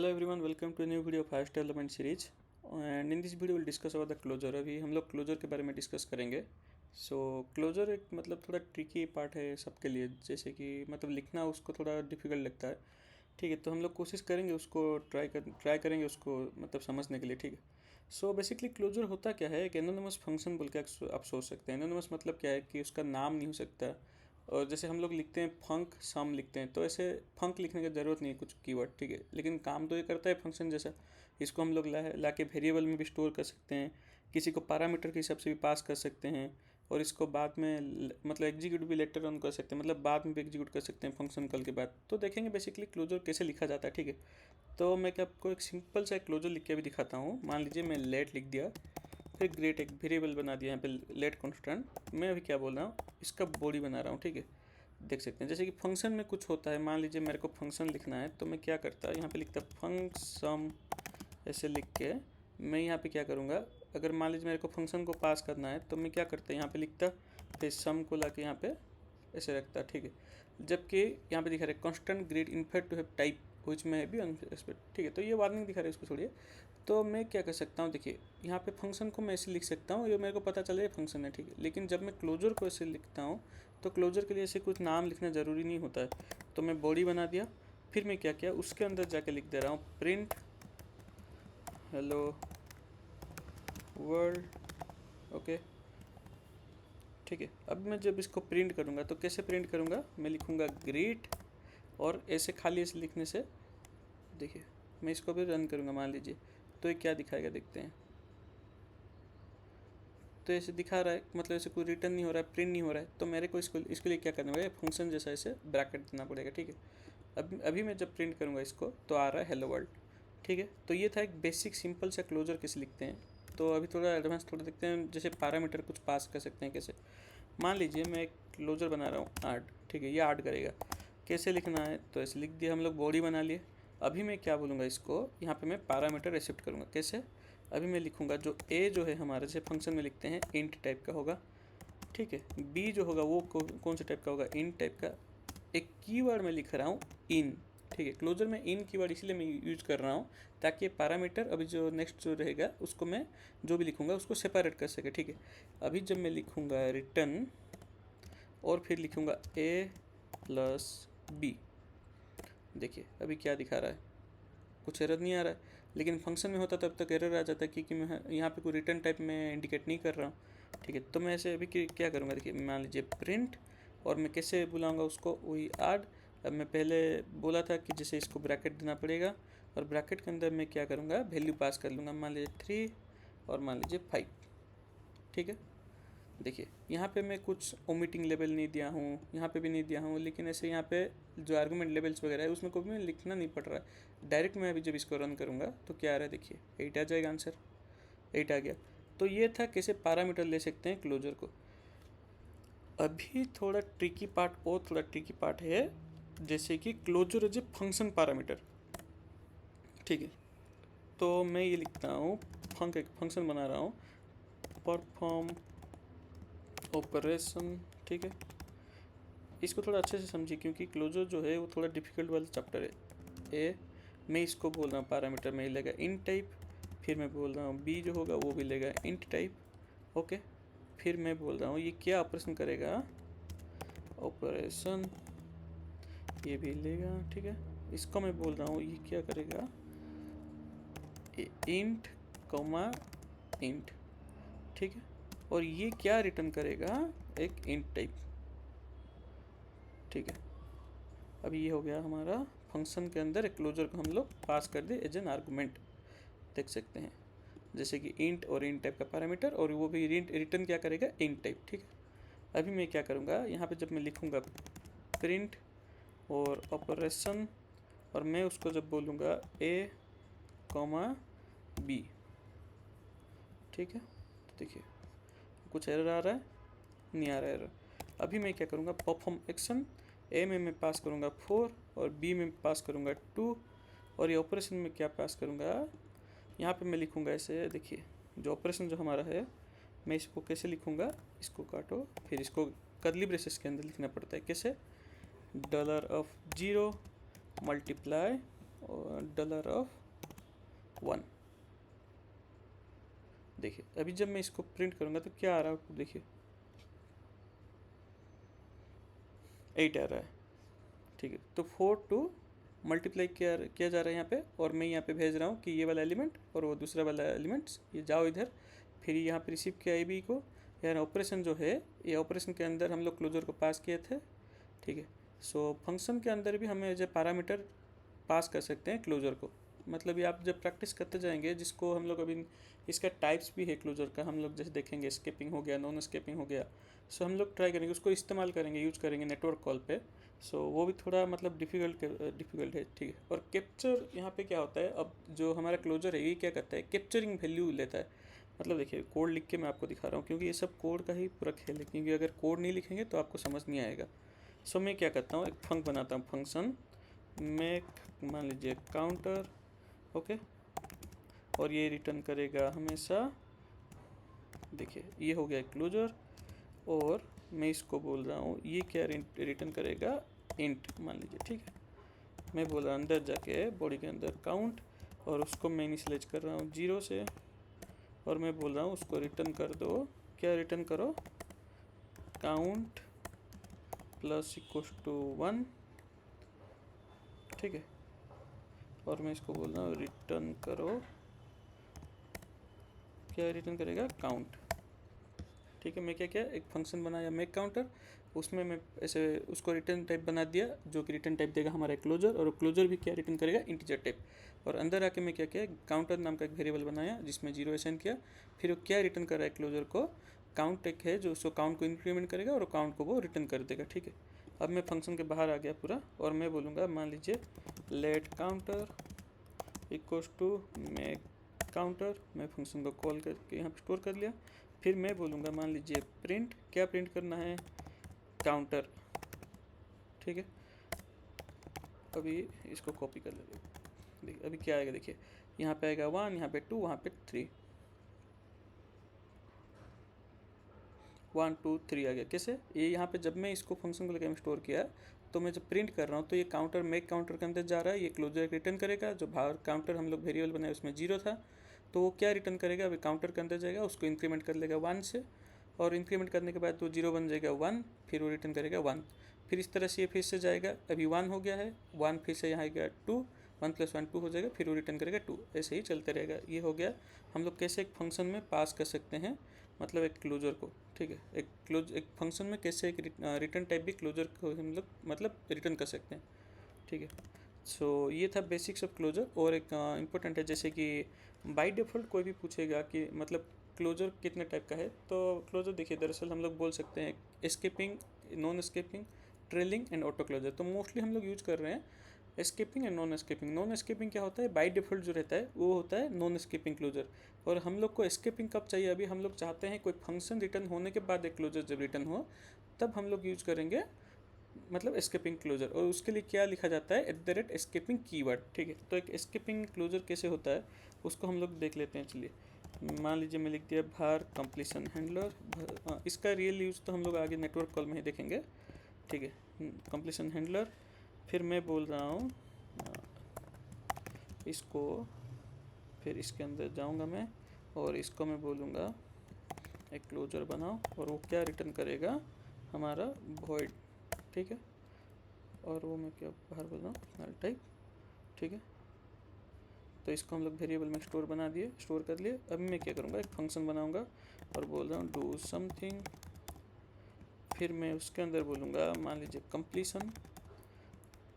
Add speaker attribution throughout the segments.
Speaker 1: Hello everyone, welcome to a new video of Hash Development series. And in this video we'll discuss about the closure. अभी हम लोग closure के बारे में discuss करेंगे. Closure एक मतलब थोड़ा ट्रिकी पार्ट है सबके लिए, जैसे कि मतलब लिखना उसको थोड़ा डिफ़िकल्ट लगता है. ठीक है, तो हम लोग कोशिश करेंगे उसको ट्राई करेंगे उसको मतलब समझने के लिए. ठीक है, बेसिकली क्लोजर होता क्या है, एक एनोनिमस फंक्शन बोल के आप सोच सकते हैं. एनोनिमस मतलब क्या है कि उसका नाम नहीं हो सकता. और जैसे हम लोग लिखते हैं फंक सम लिखते हैं, तो ऐसे फंक लिखने की ज़रूरत नहीं है कुछ कीवर्ड. ठीक है, लेकिन काम तो ये करता है फंक्शन जैसा. इसको हम लोग ला के वेरिएबल में भी स्टोर कर सकते हैं, किसी को पैरामीटर के हिसाब से भी पास कर सकते हैं, और इसको बाद में मतलब एग्जीक्यूट भी लेटर ऑन कर सकते हैं, मतलब बाद में भी एग्जीक्यूट कर सकते हैं फंक्शन कॉल के बाद. तो देखेंगे बेसिकली क्लोजर कैसे लिखा जाता है. ठीक है, तो मैं क्या आपको एक सिंपल सा क्लोजर लिख के भी दिखाता हूँ. मान लीजिए मैं लेट लिख दिया, फिर ग्रेट एक वेरिएबल बना दिया यहाँ पे लेट कॉन्स्टेंट. मैं अभी क्या बोल रहा हूँ, इसका बॉडी बना रहा हूँ. ठीक है, देख सकते हैं जैसे कि फंक्शन में कुछ होता है. मान लीजिए मेरे को फंक्शन लिखना है, तो मैं क्या करता, यहाँ पे लिखता फंक्शन ऐसे लिख के मैं यहाँ पे क्या करूँगा, अगर मान लीजिए मेरे को फंक्शन को पास करना है तो मैं क्या करता, यहाँ पे लिखता, फिर सम को ला के यहाँ पे ऐसे रखता. ठीक है, जबकि यहाँ पे दिखा रहा है constant grade in fact to have type which में भी अनएक्सपेक्ट. ठीक है, तो ये वार्निंग दिखा रहा है, उसको छोड़िए. तो मैं क्या कर सकता हूँ, देखिए यहाँ पे फंक्शन को मैं ऐसे लिख सकता हूँ, ये मेरे को पता चले फंक्शन है. ठीक है, लेकिन जब मैं क्लोजर को ऐसे लिखता हूँ तो क्लोजर के लिए ऐसे कुछ नाम लिखना ज़रूरी नहीं होता है. तो मैं बॉडी बना दिया, फिर मैं क्या किया, उसके अंदर जाके लिख दे रहा हूँ प्रिंट हेलो वर्ल्ड. ओके, ठीक है. अब मैं जब इसको प्रिंट करूँगा तो कैसे प्रिंट करूँगा, मैं लिखूँगा ग्रीट, और ऐसे खाली ऐसे लिखने से देखिए मैं इसको भी रन करूँगा मान लीजिए, तो ये क्या दिखाएगा देखते हैं. तो ऐसे दिखा रहा है, मतलब ऐसे कोई रिटर्न नहीं हो रहा है, प्रिंट नहीं हो रहा है. तो मेरे को इसके लिए क्या करना पड़ेगा, फंक्शन जैसा ऐसे ब्रैकेट देना पड़ेगा. ठीक है, अभी मैं जब प्रिंट करूँगा इसको तो आ रहा है हेलो वर्ल्ड. ठीक है, तो ये था एक बेसिक सिंपल सा क्लोजर कैसे लिखते हैं. तो अभी थोड़ा एडवांस थोड़ा देखते हैं, जैसे पैरामीटर कुछ पास कर सकते हैं कैसे. मान लीजिए मैं एक क्लोजर बना रहा हूँ आर्ट. ठीक है, ये आर्ट करेगा, कैसे लिखना है तो ऐसे लिख दिया, हम लोग बॉडी बना लिए. अभी मैं क्या बोलूँगा, इसको यहाँ पे मैं पैरामीटर एक्सेप्ट करूँगा. कैसे, अभी मैं लिखूँगा जो ए जो है हमारे जैसे फंक्शन में लिखते हैं इंट टाइप का होगा. ठीक है, बी जो होगा वो कौन से टाइप का होगा, इंट टाइप का. एक कीवर्ड में लिख रहा हूँ इन. ठीक है, क्लोजर में इन कीवर्ड इसलिए मैं यूज कर रहा हूँ ताकि पैरामीटर अभी जो नेक्स्ट जो रहेगा उसको मैं जो भी लिखूँगा उसको सेपरेट कर सके. ठीक है, अभी जब मैं लिखूँगा रिटर्न और फिर लिखूँगा ए प्लस बी, देखिए अभी क्या दिखा रहा है, कुछ एरर नहीं आ रहा है. लेकिन फंक्शन में होता तब तक एरर आ जाता है क्योंकि मैं यहाँ पे कोई रिटर्न टाइप में इंडिकेट नहीं कर रहा हूँ. ठीक है, तो मैं ऐसे अभी क्या करूँगा, देखिए मान लीजिए प्रिंट, और मैं कैसे बुलाऊँगा उसको, वही ऐड. अब मैं पहले बोला था कि जैसे इसको ब्रैकेट देना पड़ेगा, और ब्रैकेट के अंदर मैं क्या करूँगा, वैल्यू पास कर लूँगा, मान लीजिए 3 और मान लीजिए 5. ठीक है, देखिए यहाँ पे मैं कुछ ओमिटिंग लेवल नहीं दिया हूँ, यहाँ पे भी नहीं दिया हूँ, लेकिन ऐसे यहाँ पे जो आर्गूमेंट लेवल्स वगैरह है उसमें कोई भी लिखना नहीं पड़ रहा है. डायरेक्ट मैं अभी जब इसको रन करूँगा तो क्या आ रहा है, देखिए 8 आ जाएगा आंसर, 8 आ गया. तो ये था कैसे पैरामीटर ले सकते हैं क्लोजर को. अभी थोड़ा ट्रिकी पार्ट, और थोड़ा ट्रिकी पार्ट है, जैसे कि closure as a function parameter. ठीक है, तो मैं ये लिखता हूँ एक फंक्शन बना रहा हूँ परफॉर्म ऑपरेशन. ठीक है, इसको थोड़ा अच्छे से समझिए क्योंकि क्लोजर जो है वो थोड़ा डिफिकल्ट वाला चैप्टर है. ए मैं इसको बोल रहा हूँ पैरामीटर में लेगा इंट टाइप, फिर मैं बोल रहा हूँ बी जो होगा वो भी लेगा इंट टाइप. ओके, फिर मैं बोल रहा हूँ ये क्या ऑपरेशन करेगा, ऑपरेशन ये भी लेगा. ठीक है, इसको मैं बोल रहा हूँ ये क्या करेगा, इंट कॉमा इंट. ठीक है, और ये क्या रिटर्न करेगा, एक इंट टाइप. ठीक है, अभी ये हो गया हमारा फंक्शन के अंदर एक क्लोजर को हम लोग पास कर दे एज एन आर्गूमेंट. देख सकते हैं जैसे कि इंट और इंट टाइप का पैरामीटर, और वो भी रिटर्न क्या करेगा, इंट टाइप. ठीक है, अभी मैं क्या करूँगा, यहाँ पे जब मैं लिखूँगा प्रिंट और ऑपरेशन, और मैं उसको जब बोलूँगा ए कॉमा बी. ठीक है, तो देखिए कुछ एरर आ रहा है, नहीं आ रहा है एरर. अभी मैं क्या करूँगा, परफॉर्म एक्शन, ए में मैं पास करूँगा 4 और बी में पास करूँगा 2, और ये ऑपरेशन में क्या पास करूँगा, यहाँ पे मैं लिखूँगा ऐसे. देखिए जो ऑपरेशन जो हमारा है, मैं इसको कैसे लिखूँगा, इसको काटो, फिर इसको कर्ली ब्रेसेस के अंदर लिखना पड़ता है. कैसे, $0 मल्टीप्लाई $1। देखिए अभी जब मैं इसको प्रिंट करूँगा तो क्या आ रहा है आपको, देखिए 8 आ रहा है, ठीक है। तो 4 टू मल्टीप्लाई किया जा रहा है यहाँ पे, और मैं यहाँ पे भेज रहा हूँ कि ये वाला एलिमेंट और वो दूसरा वाला एलिमेंट्स ये जाओ इधर, फिर यहाँ पे रिसीव किया बी को। यार ऑपरेशन जो है, ये ऑपरेशन के अंदर हम लोग क्लोजर को पास किए थे, ठीक है। सो फंक्शन के अंदर भी हमें एज ए पैरामीटर पास कर सकते हैं क्लोजर को। मतलब ये आप जब प्रैक्टिस करते जाएंगे, जिसको हम लोग अभी इसका टाइप्स भी है क्लोजर का, हम लोग जैसे देखेंगे स्केपिंग हो गया, नॉन स्केपिंग हो गया। सो हम लोग ट्राई करेंगे, उसको इस्तेमाल करेंगे, यूज करेंगे नेटवर्क कॉल पे। सो वो भी थोड़ा मतलब डिफ़िकल्ट है, ठीक है। और कैप्चर यहाँ पे क्या होता है, अब जो हमारा क्लोजर है ये क्या करता है, कैप्चरिंग वैल्यू लेता है। मतलब देखिए कोड लिख के मैं आपको दिखा रहा हूँ, क्योंकि ये सब कोड का ही पूरा खेल है, क्योंकि अगर कोड नहीं लिखेंगे तो आपको समझ नहीं आएगा। सो मैं क्या करता हूँ, एक फंक बनाता हूँ, फंक्शन मेक, मान लीजिए काउंटर, ओके। और ये रिटर्न करेगा हमेशा, देखिए ये हो गया क्लोजर। और मैं इसको बोल रहा हूँ ये क्या रिटर्न करेगा, इंट मान लीजिए, ठीक है। मैं बोल रहा हूँ अंदर जाके बॉडी के अंदर काउंट, और उसको मैं इनिशियलाइज कर रहा हूँ 0 से, और मैं बोल रहा हूँ उसको रिटर्न कर दो, क्या रिटर्न करो, काउंट प्लस इक्वल्स टू 1, ठीक है। और मैं इसको बोल रहा हूँ रिटर्न करो, क्या रिटर्न करेगा, काउंट, ठीक है। मैं क्या किया, एक फंक्शन बनाया मेक काउंटर, उसमें मैं ऐसे उसको रिटर्न टाइप बना दिया, जो कि रिटर्न टाइप देगा हमारा क्लोजर, और क्लोजर भी क्या रिटर्न करेगा, इंटीजर टाइप। और अंदर आके मैं क्या किया, काउंटर नाम का एक वेरिएबल बनाया जिसमें 0 असाइन किया। फिर वो क्या रिटर्न कर रहा है क्लोजर को, काउंट एक है जो उसको काउंट को इंक्रीमेंट करेगा और काउंट को वो रिटर्न कर देगा, ठीक है। अब मैं फंक्शन के बाहर आ गया पूरा, और मैं बोलूँगा मान लीजिए let counter equals to make counter, मैं फंक्शन को कॉल करके यहाँ पर स्टोर कर लिया। फिर मैं बोलूँगा मान लीजिए प्रिंट, क्या प्रिंट करना है, काउंटर, ठीक है। अभी इसको कॉपी कर लेते हैं, देखिए अभी क्या आएगा, देखिए यहाँ पे आएगा 1, यहाँ पे 2, वहाँ पे 3, 1 2 3 आ गया। कैसे, ये यहाँ पे जब मैं इसको फंक्शन को लेकर स्टोर किया, तो मैं जब प्रिंट कर रहा हूँ तो ये काउंटर मेक काउंटर के अंदर जा रहा है, ये क्लोजर रिटर्न करेगा। जो बाहर काउंटर हम लोग वेरिएबल बनाए उसमें 0 था, तो वो क्या रिटर्न करेगा, अभी काउंटर के अंदर जाएगा, उसको इंक्रीमेंट कर लेगा 1 से, और इंक्रीमेंट करने के बाद वो 0 बन जाएगा 1, फिर वो रिटर्न करेगा 1। फिर इस तरह से ये फिर से जाएगा, अभी 1 हो गया है, 1 फिर से यहाँ आएगा 2, 1 + 1 2 हो जाएगा, फिर वो रिटर्न करेगा 2, ऐसे ही चलते रहेगा। ये हो गया हम लोग कैसे एक फंक्शन में पास कर सकते हैं, मतलब एक क्लोजर को, ठीक है। एक फंक्शन में कैसे एक रिटर्न टाइप भी क्लोजर को हम लोग मतलब रिटर्न कर सकते हैं, ठीक है। सो ये था बेसिक्स ऑफ क्लोजर। और एक इम्पोर्टेंट है, जैसे कि बाय डिफ़ॉल्ट कोई भी पूछेगा कि मतलब क्लोजर कितने टाइप का है, तो क्लोजर देखिए दरअसल हम लोग बोल सकते हैं escaping, non escaping, trailing and auto closure. तो मोस्टली हम लोग यूज कर रहे हैं escaping and non escaping. Non escaping क्या होता है, बाय डिफ़ॉल्ट जो रहता है वो होता है नॉन एस्केपिंग क्लोजर। और हम लोग को एस्केपिंग कब चाहिए, अभी हम लोग चाहते हैं कोई फंक्शन रिटर्न होने के बाद एक क्लोजर जब रिटर्न हो, तब हम लोग यूज करेंगे मतलब एस्केपिंग क्लोजर। और उसके लिए क्या लिखा जाता है, @एस्केपिंग कीवर्ड, ठीक है। तो एक एस्केपिंग क्लोजर कैसे होता है उसको हम लोग देख लेते हैं, चलिए। मान लीजिए मैं लिख दिया var कंप्लीशन हैंडलर, इसका रियल यूज़ तो हम लोग आगे नेटवर्क कॉल में ही देखेंगे, ठीक है। कंप्लीशन हैंडलर, फिर मैं बोल रहा हूँ इसको, फिर इसके अंदर जाऊँगा मैं, और इसको मैं बोलूँगा एक क्लोजर बनाओ, और वो क्या रिटर्न करेगा, हमारा void, ठीक है। और वो मैं क्या बाहर बोल रहा हूँ, नल टाइप, ठीक है। तो इसको हम लोग वेरिएबल में स्टोर कर लिए। अब मैं क्या करूँगा, एक फंक्शन बनाऊँगा और बोल रहा हूँ डू समथिंग, फिर मैं उसके अंदर बोलूँगा मान लीजिए कंप्लीशन।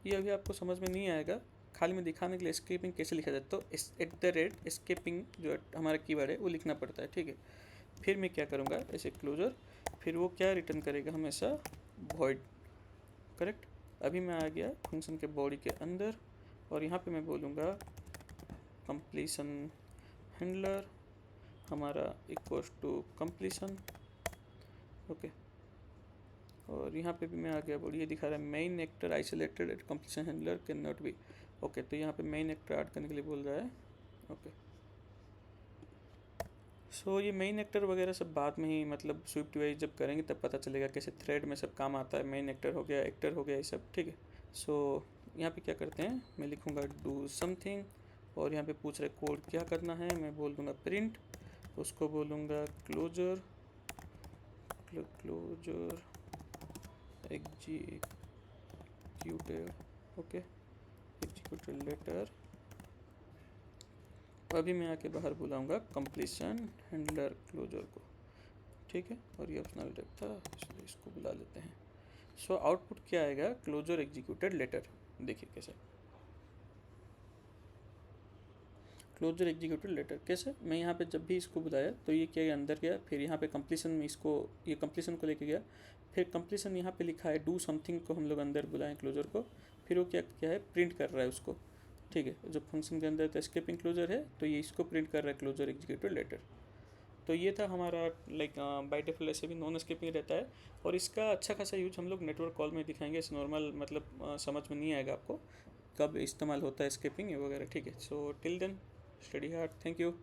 Speaker 1: ये अभी आपको समझ में नहीं आएगा, खाली मैं दिखाने के लिए एस्केपिंग कैसे लिखा जाता है, तो एस्केपिंग जो हमारा कीवर्ड है वो लिखना पड़ता है, ठीक है। फिर मैं क्या करूँगा, ऐसे क्लोजर, फिर वो क्या रिटर्न करेगा, हमेशा void, करेक्ट। अभी मैं आ गया फंक्शन के बॉडी के अंदर, और यहाँ पे मैं बोलूँगा कंप्लीशन हैंडलर हमारा इक्वल्स टू कंप्लीशन, ओके। और यहाँ पे भी मैं आ गया, बॉडी ये दिखा रहा है main actor isolated at completion handler can not be, okay. तो यहाँ पे मेन एक्टर ऐड करने के लिए बोल रहा है, ओके। सो ये मेन एक्टर वगैरह सब बाद में ही मतलब स्विफ्ट यूआई जब करेंगे तब पता चलेगा कैसे थ्रेड में सब काम आता है। मेन एक्टर हो गया, ये सब, ठीक है। सो यहाँ पे क्या करते हैं, मैं लिखूँगा डू समथिंग, और यहाँ पे पूछ रहे कोड क्या करना है, मैं बोल दूँगा प्रिंट, उसको बोलूँगा closure executed, okay, executed later. अभी मैं आके बाहर बुलाऊँगा कंप्लीशन हैंडलर क्लोजर को, ठीक है, और ये ऑप्शनल टाइप था इसलिए इसको बुला लेते हैं। सो आउटपुट क्या आएगा, क्लोजर एग्जीक्यूटेड लेटर। देखिए कैसे क्लोजर एग्जीक्यूटेड लेटर, कैसे मैं यहाँ पे जब भी इसको बुलाया तो ये क्या अंदर गया, फिर यहाँ पे कंप्लीशन में इसको, ये कंप्लीशन को लेके गया, फिर कंप्लीशन यहाँ पे लिखा है डू समथिंग को हम लोग अंदर बुलाएं क्लोजर को, फिर वो क्या क्या है प्रिंट कर रहा है उसको, ठीक है, जो फंक्शन के अंदर एस्केपिंग क्लोजर है तो ये इसको प्रिंट कर रहा है क्लोजर एग्जीक्यूटेड लेटर। तो ये था हमारा लाइक बाय डिफ़ॉल्ट ऐसे भी नॉन एस्केपिंग रहता है, और इसका अच्छा खासा यूज हम लोग नेटवर्क कॉल में दिखाएंगे, इस नॉर्मल मतलब समझ में नहीं आएगा आपको कब इस्तेमाल होता है एस्केपिंग वगैरह, ठीक है। So till then study hard, thank you.